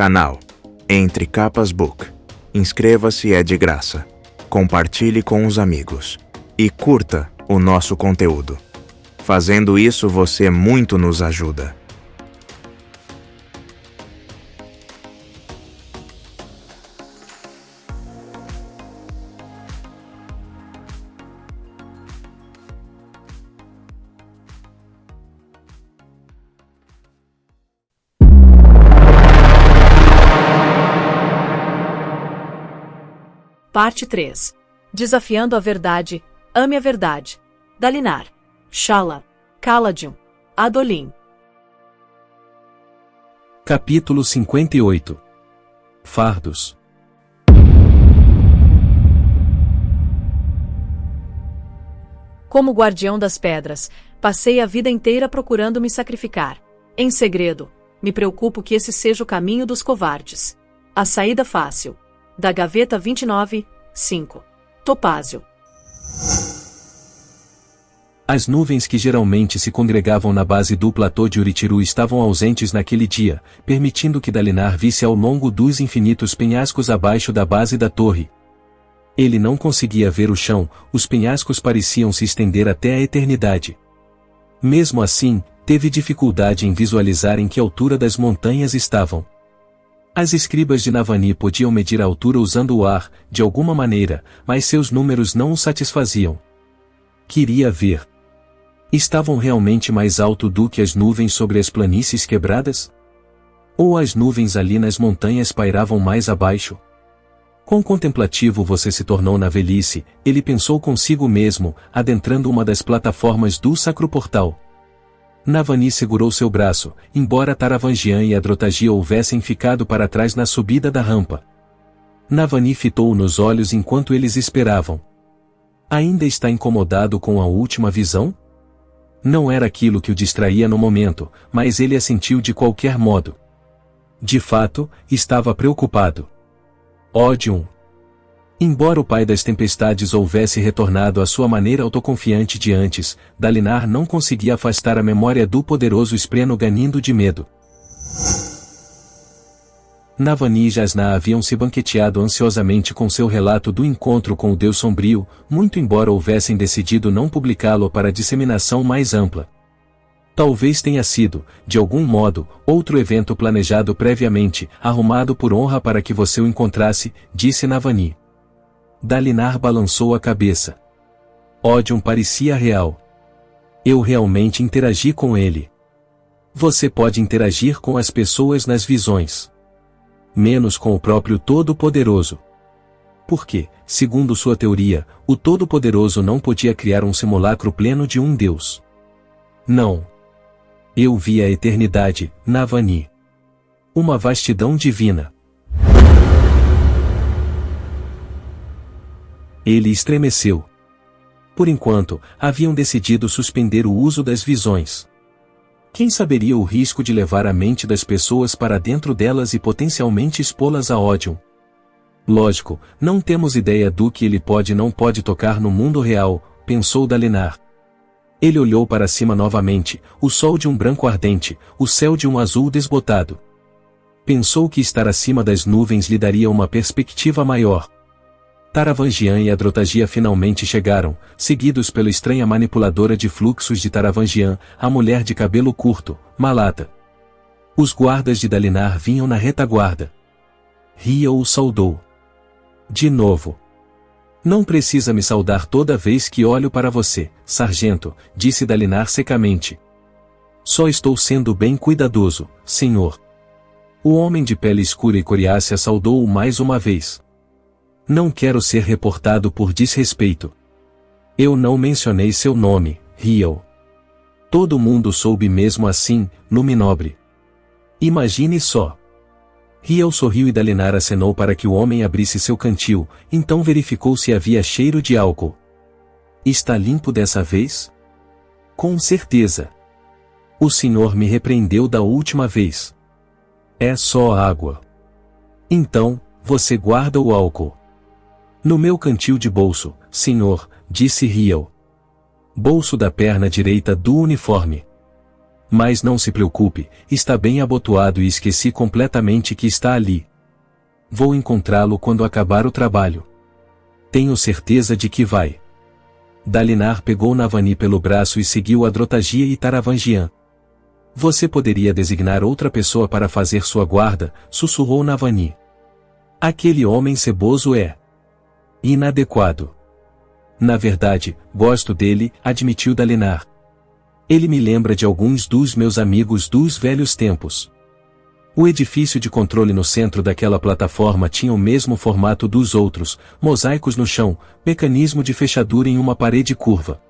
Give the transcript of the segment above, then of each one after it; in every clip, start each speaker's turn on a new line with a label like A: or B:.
A: Canal Entre Capas Book. Inscreva-se, é de graça. Compartilhe com os amigos. E curta o nosso conteúdo. Fazendo isso, você muito nos ajuda.
B: Parte 3. Desafiando a verdade, ame a verdade. Dalinar, Shala, Caladium, Adolin.
C: Capítulo 58. Fardos.
B: Como guardião das pedras, passei a vida inteira procurando me sacrificar. Em segredo, me preocupo que esse seja o caminho dos covardes. A saída fácil. Da Gaveta 29, 5. Topázio.
C: As nuvens que geralmente se congregavam na base do platô de Uritiru estavam ausentes naquele dia, permitindo que Dalinar visse ao longo dos infinitos penhascos abaixo da base da torre. Ele não conseguia ver o chão, os penhascos pareciam se estender até a eternidade. Mesmo assim, teve dificuldade em visualizar em que altura das montanhas estavam. As escribas de Navani podiam medir a altura usando o ar, de alguma maneira, mas seus números não o satisfaziam. Queria ver. Estavam realmente mais alto do que as nuvens sobre as planícies quebradas? Ou as nuvens ali nas montanhas pairavam mais abaixo? Quão contemplativo você se tornou na velhice, ele pensou consigo mesmo, adentrando uma das plataformas do sacro portal. Navani segurou seu braço, embora Taravangian e Adrotagia houvessem ficado para trás na subida da rampa. Navani fitou-o nos olhos enquanto eles esperavam. Ainda está incomodado com a última visão? Não era aquilo que o distraía no momento, mas ele a sentiu de qualquer modo. De fato, estava preocupado. Ódio. Embora o pai das tempestades houvesse retornado à sua maneira autoconfiante de antes, Dalinar não conseguia afastar a memória do poderoso Espreno ganindo de medo. Navani e Jasna haviam se banqueteado ansiosamente com seu relato do encontro com o Deus Sombrio, muito embora houvessem decidido não publicá-lo para disseminação mais ampla. Talvez tenha sido, de algum modo, outro evento planejado previamente, arrumado por honra para que você o encontrasse, disse Navani. Dalinar balançou a cabeça. Ódium parecia real. Eu realmente interagi com ele. Você pode interagir com as pessoas nas visões. Menos com o próprio Todo-Poderoso. Porque, segundo sua teoria, o Todo-Poderoso não podia criar um simulacro pleno de um Deus. Não. Eu vi a eternidade, Navani. Uma vastidão divina. Ele estremeceu. Por enquanto, haviam decidido suspender o uso das visões. Quem saberia o risco de levar a mente das pessoas para dentro delas e potencialmente expô-las a ódio? Lógico, não temos ideia do que ele pode e não pode tocar no mundo real, pensou Dalinar. Ele olhou para cima novamente, o sol de um branco ardente, o céu de um azul desbotado. Pensou que estar acima das nuvens lhe daria uma perspectiva maior. Taravangian e Adrotagia finalmente chegaram, seguidos pela estranha manipuladora de fluxos de Taravangian, a mulher de cabelo curto, Malata. Os guardas de Dalinar vinham na retaguarda. Ria o saudou. De novo. Não precisa me saudar toda vez que olho para você, sargento, disse Dalinar secamente. Só estou sendo bem cuidadoso, senhor. O homem de pele escura e coriácea saudou-o mais uma vez. Não quero ser reportado por desrespeito. Eu não mencionei seu nome, Riel. Todo mundo soube mesmo assim, Luminobre. Imagine só. Riel sorriu e Dalinar acenou para que o homem abrisse seu cantil, então verificou se havia cheiro de álcool. Está limpo dessa vez? Com certeza. O senhor me repreendeu da última vez. É só água. Então, você guarda o álcool. No meu cantil de bolso, senhor, disse Riel. Bolso da perna direita do uniforme. Mas não se preocupe, está bem abotoado e esqueci completamente que está ali. Vou encontrá-lo quando acabar o trabalho. Tenho certeza de que vai. Dalinar pegou Navani pelo braço e seguiu a Drotagia e Taravangian. Você poderia designar outra pessoa para fazer sua guarda, sussurrou Navani. Aquele homem ceboso é inadequado. Na verdade, gosto dele, admitiu Dalinar. Ele me lembra de alguns dos meus amigos dos velhos tempos. O edifício de controle no centro daquela plataforma tinha o mesmo formato dos outros, mosaicos no chão, mecanismo de fechadura em uma parede curva.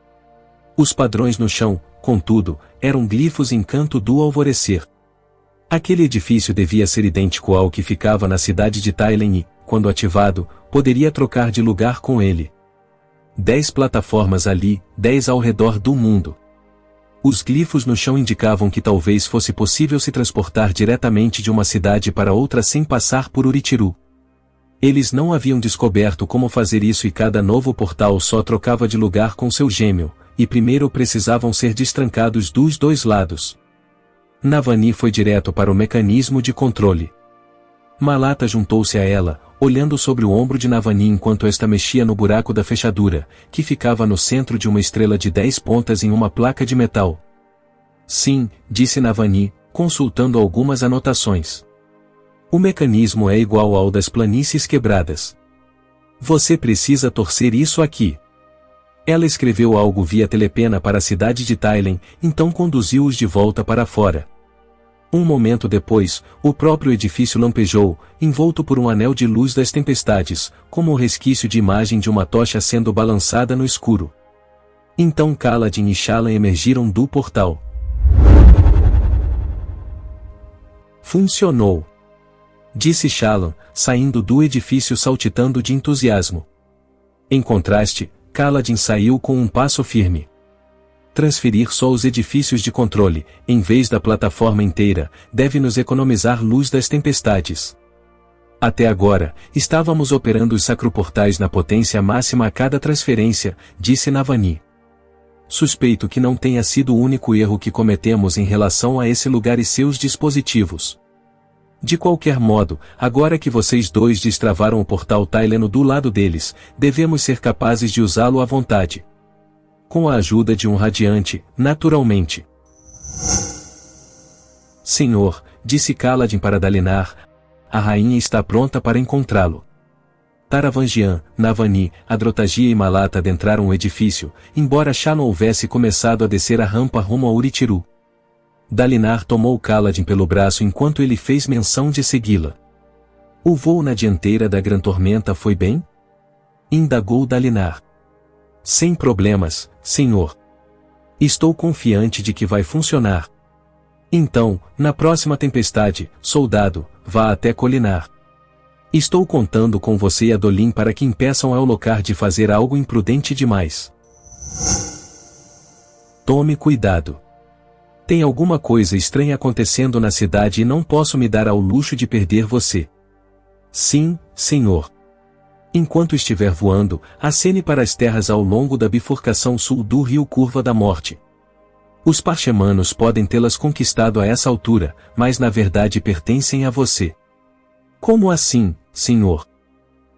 C: Os padrões no chão, contudo, eram glifos em canto do alvorecer. Aquele edifício devia ser idêntico ao que ficava na cidade de Thailand e, quando ativado, poderia trocar de lugar com ele. 10 plataformas ali, 10 ao redor do mundo. Os glifos no chão indicavam que talvez fosse possível se transportar diretamente de uma cidade para outra sem passar por Urittiru. Eles não haviam descoberto como fazer isso e cada novo portal só trocava de lugar com seu gêmeo, e primeiro precisavam ser destrancados dos dois lados. Navani foi direto para o mecanismo de controle. Malata juntou-se a ela, olhando sobre o ombro de Navani enquanto esta mexia no buraco da fechadura, que ficava no centro de uma estrela de 10 pontas em uma placa de metal. Sim, disse Navani, consultando algumas anotações. O mecanismo é igual ao das planícies quebradas. Você precisa torcer isso aqui. Ela escreveu algo via telepena para a cidade de Thailand, então conduziu-os de volta para fora. Um momento depois, o próprio edifício lampejou, envolto por um anel de luz das tempestades, como o resquício de imagem de uma tocha sendo balançada no escuro. Então Kaladin e Shallan emergiram do portal. Funcionou! Disse Shallan, saindo do edifício saltitando de entusiasmo. Em contraste, Kaladin saiu com um passo firme. Transferir só os edifícios de controle, em vez da plataforma inteira, deve nos economizar luz das tempestades. Até agora, estávamos operando os sacroportais na potência máxima a cada transferência, disse Navani. Suspeito que não tenha sido o único erro que cometemos em relação a esse lugar e seus dispositivos. De qualquer modo, agora que vocês dois destravaram o portal Taileno do lado deles, devemos ser capazes de usá-lo à vontade. Com a ajuda de um radiante, naturalmente. Senhor, disse Kaladin para Dalinar, a rainha está pronta para encontrá-lo. Taravangian, Navani, Adrotagia e Malata adentraram o edifício, embora Shallan houvesse começado a descer a rampa rumo a Urittiru. Dalinar tomou Kaladin pelo braço enquanto ele fez menção de segui-la. O voo na dianteira da Gran Tormenta foi bem? Indagou Dalinar. Sem problemas, senhor. Estou confiante de que vai funcionar. Então, na próxima tempestade, soldado, vá até Kholinar. Estou contando com você e Adolin para que impeçam a Elhokar de fazer algo imprudente demais. Tome cuidado. Tem alguma coisa estranha acontecendo na cidade e não posso me dar ao luxo de perder você. Sim, senhor. Enquanto estiver voando, acene para as terras ao longo da bifurcação sul do rio Curva da Morte. Os parchemanos podem tê-las conquistado a essa altura, mas na verdade pertencem a você. Como assim, senhor?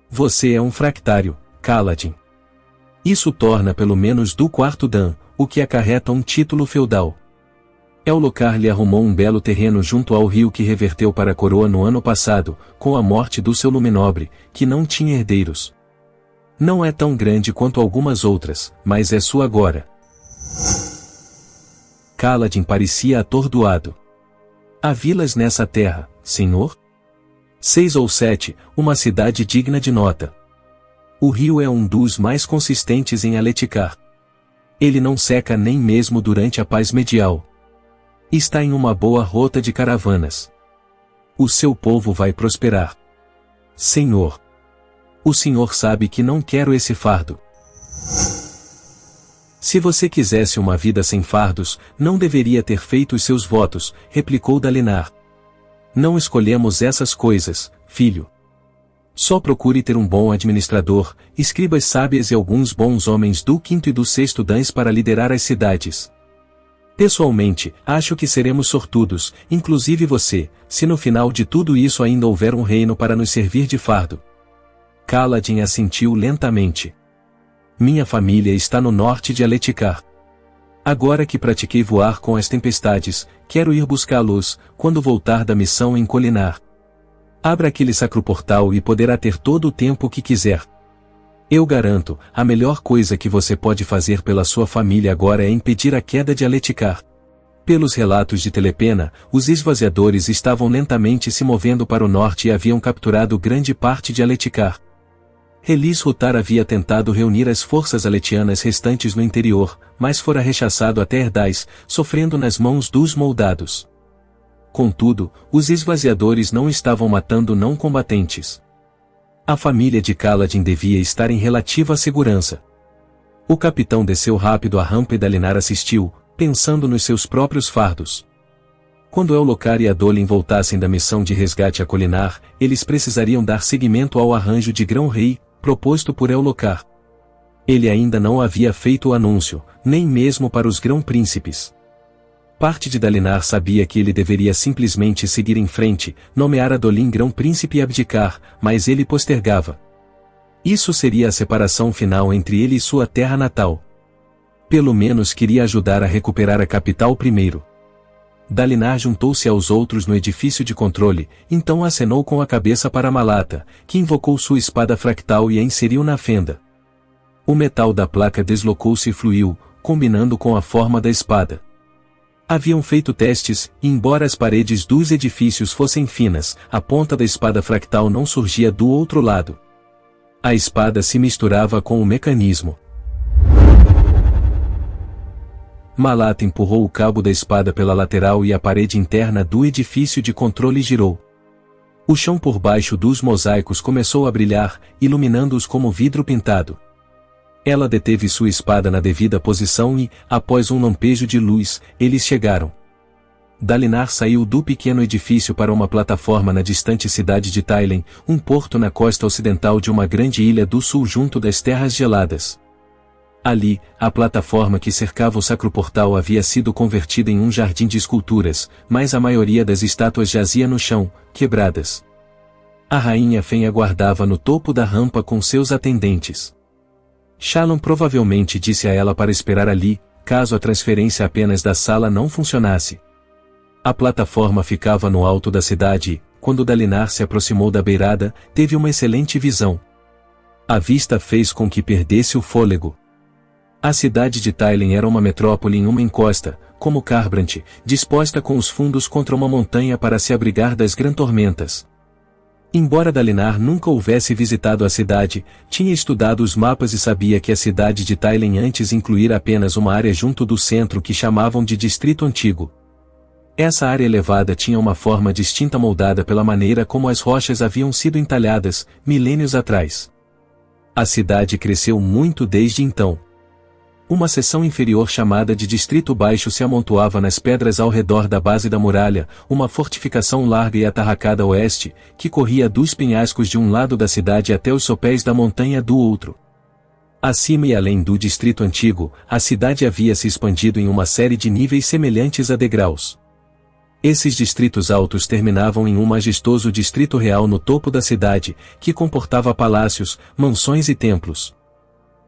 C: Você é um fractário, Kaladin. Isso torna pelo menos do quarto Dan, o que acarreta um título feudal. Elhokar lhe arrumou um belo terreno junto ao rio que reverteu para a coroa no ano passado, com a morte do seu luminobre, que não tinha herdeiros. Não é tão grande quanto algumas outras, mas é sua agora. Kaladin parecia atordoado. Há vilas nessa terra, senhor? 6 ou 7, uma cidade digna de nota. O rio é um dos mais consistentes em Aletikar. Ele não seca nem mesmo durante a paz medial. Está em uma boa rota de caravanas. O seu povo vai prosperar. Senhor. O senhor sabe que não quero esse fardo. Se você quisesse uma vida sem fardos, não deveria ter feito os seus votos, replicou Dalinar. Não escolhemos essas coisas, filho. Só procure ter um bom administrador, escribas sábias e alguns bons homens do quinto e do sexto Dans para liderar as cidades. Pessoalmente, acho que seremos sortudos, inclusive você, se no final de tudo isso ainda houver um reino para nos servir de fardo. Kaladin assentiu lentamente. Minha família está no norte de Aletikar. Agora que pratiquei voar com as tempestades, quero ir buscá-los, quando voltar da missão em Kholinar. Abra aquele sacroportal e poderá ter todo o tempo que quiser. Eu garanto, a melhor coisa que você pode fazer pela sua família agora é impedir a queda de Aletikar. Pelos relatos de Telepena, os esvaziadores estavam lentamente se movendo para o norte e haviam capturado grande parte de Aletikar. Relis Rutar havia tentado reunir as forças aletianas restantes no interior, mas fora rechaçado até Erdais, sofrendo nas mãos dos moldados. Contudo, os esvaziadores não estavam matando não combatentes. A família de Kaladin devia estar em relativa segurança. O capitão desceu rápido a rampa e Dalinar assistiu, pensando nos seus próprios fardos. Quando Elhokar e Adolin voltassem da missão de resgate a Kholinar, eles precisariam dar seguimento ao arranjo de grão-rei, proposto por Elhokar. Ele ainda não havia feito o anúncio, nem mesmo para os grão-príncipes. Parte de Dalinar sabia que ele deveria simplesmente seguir em frente, nomear Adolin grão-príncipe e abdicar, mas ele postergava. Isso seria a separação final entre ele e sua terra natal. Pelo menos queria ajudar a recuperar a capital primeiro. Dalinar juntou-se aos outros no edifício de controle, então acenou com a cabeça para Malata, que invocou sua espada fractal e a inseriu na fenda. O metal da placa deslocou-se e fluiu, combinando com a forma da espada. Haviam feito testes, e embora as paredes dos edifícios fossem finas, a ponta da espada fractal não surgia do outro lado. A espada se misturava com o mecanismo. Malata empurrou o cabo da espada pela lateral e a parede interna do edifício de controle girou. O chão por baixo dos mosaicos começou a brilhar, iluminando-os como vidro pintado. Ela deteve sua espada na devida posição e, após um lampejo de luz, eles chegaram. Dalinar saiu do pequeno edifício para uma plataforma na distante cidade de Thailen, um porto na costa ocidental de uma grande ilha do sul junto das terras geladas. Ali, a plataforma que cercava o sacroportal havia sido convertida em um jardim de esculturas, mas a maioria das estátuas jazia no chão, quebradas. A rainha Fen aguardava no topo da rampa com seus atendentes. Shalom provavelmente disse a ela para esperar ali, caso a transferência apenas da sala não funcionasse. A plataforma ficava no alto da cidade e, quando Dalinar se aproximou da beirada, teve uma excelente visão. A vista fez com que perdesse o fôlego. A cidade de Thailen era uma metrópole em uma encosta, como Kharbrandt, disposta com os fundos contra uma montanha para se abrigar das gran-tormentas. Embora Dalinar nunca houvesse visitado a cidade, tinha estudado os mapas e sabia que a cidade de Thailen antes incluía apenas uma área junto do centro que chamavam de Distrito Antigo. Essa área elevada tinha uma forma distinta moldada pela maneira como as rochas haviam sido entalhadas, milênios atrás. A cidade cresceu muito desde então. Uma seção inferior chamada de Distrito Baixo se amontoava nas pedras ao redor da base da muralha, uma fortificação larga e atarracada a oeste, que corria dos penhascos de um lado da cidade até os sopés da montanha do outro. Acima e além do Distrito Antigo, a cidade havia se expandido em uma série de níveis semelhantes a degraus. Esses distritos altos terminavam em um majestoso distrito real no topo da cidade, que comportava palácios, mansões e templos.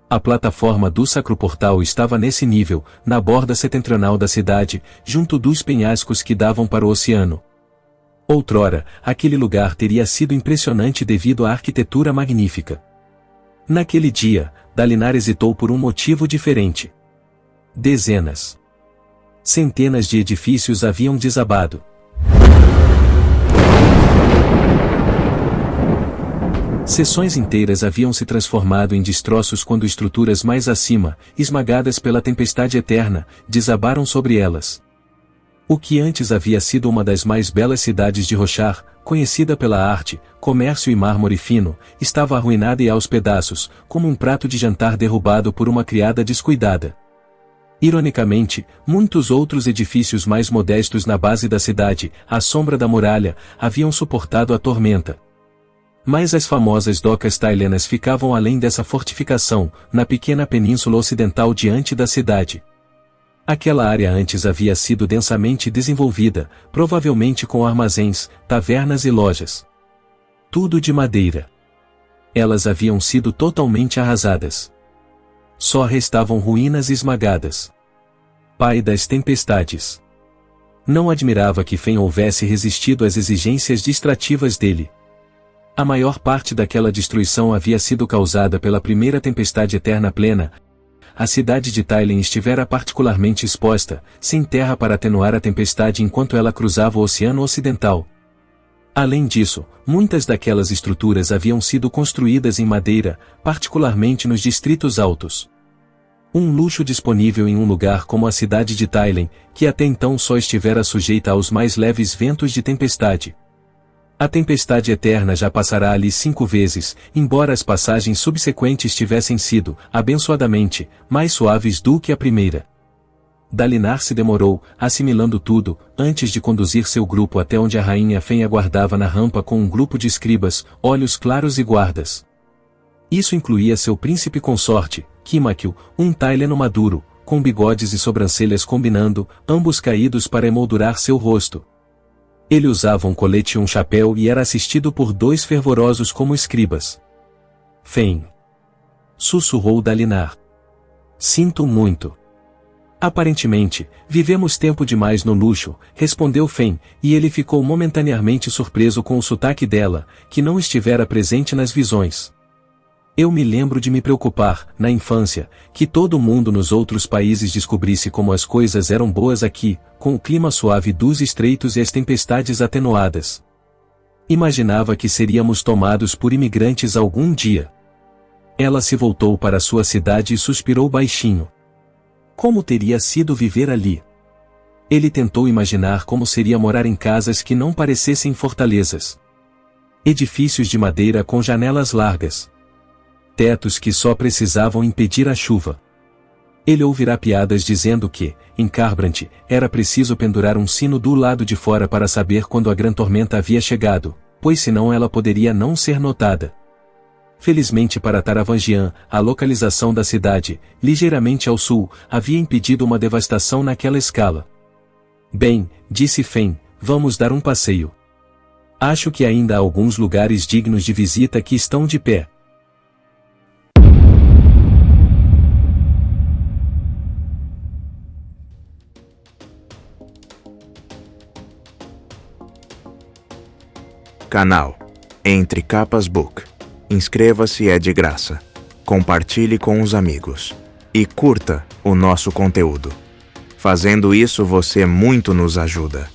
C: A plataforma do sacroportal estava nesse nível, na borda setentrional da cidade, junto dos penhascos que davam para o oceano. Outrora, aquele lugar teria sido impressionante devido à arquitetura magnífica. Naquele dia, Dalinar hesitou por um motivo diferente. Dezenas. Centenas de edifícios haviam desabado. Seções inteiras haviam se transformado em destroços quando estruturas mais acima, esmagadas pela tempestade eterna, desabaram sobre elas. O que antes havia sido uma das mais belas cidades de Roshar, conhecida pela arte, comércio e mármore fino, estava arruinada e aos pedaços, como um prato de jantar derrubado por uma criada descuidada. Ironicamente, muitos outros edifícios mais modestos na base da cidade, à sombra da muralha, haviam suportado a tormenta. Mas as famosas docas thailenas ficavam além dessa fortificação, na pequena península ocidental diante da cidade. Aquela área antes havia sido densamente desenvolvida, provavelmente com armazéns, tavernas e lojas. Tudo de madeira. Elas haviam sido totalmente arrasadas. Só restavam ruínas esmagadas. Pai das tempestades. Não admirava que Fen houvesse resistido às exigências distrativas dele. A maior parte daquela destruição havia sido causada pela primeira tempestade eterna plena. A cidade de Thailen estivera particularmente exposta, sem terra para atenuar a tempestade enquanto ela cruzava o Oceano Ocidental. Além disso, muitas daquelas estruturas haviam sido construídas em madeira, particularmente nos distritos altos. Um luxo disponível em um lugar como a cidade de Thailen, que até então só estivera sujeita aos mais leves ventos de tempestade. A tempestade eterna já passará ali 5 vezes, embora as passagens subsequentes tivessem sido, abençoadamente, mais suaves do que a primeira. Dalinar se demorou, assimilando tudo, antes de conduzir seu grupo até onde a rainha Fen aguardava na rampa com um grupo de escribas, olhos claros e guardas. Isso incluía seu príncipe consorte, Kimakil, um taileno maduro, com bigodes e sobrancelhas combinando, ambos caídos para emoldurar seu rosto. Ele usava um colete e um chapéu e era assistido por 2 fervorosos como escribas. Fen. Sussurrou Dalinar. Sinto muito. Aparentemente, vivemos tempo demais no luxo, respondeu Fen, e ele ficou momentaneamente surpreso com o sotaque dela, que não estivera presente nas visões. Eu me lembro de me preocupar, na infância, que todo mundo nos outros países descobrisse como as coisas eram boas aqui, com o clima suave dos estreitos e as tempestades atenuadas. Imaginava que seríamos tomados por imigrantes algum dia. Ela se voltou para sua cidade e suspirou baixinho. Como teria sido viver ali? Ele tentou imaginar como seria morar em casas que não parecessem fortalezas. Edifícios de madeira com janelas largas. Tetos que só precisavam impedir a chuva. Ele ouvirá piadas dizendo que, em Carbrant, era preciso pendurar um sino do lado de fora para saber quando a grande tormenta havia chegado, pois senão ela poderia não ser notada. Felizmente para Taravangian, a localização da cidade, ligeiramente ao sul, havia impedido uma devastação naquela escala. Bem, disse Fen, vamos dar um passeio. Acho que ainda há alguns lugares dignos de visita que estão de pé.
A: Canal Entre Capas Book. Inscreva-se, é de graça. Compartilhe com os amigos. E curta o nosso conteúdo. Fazendo isso você muito nos ajuda.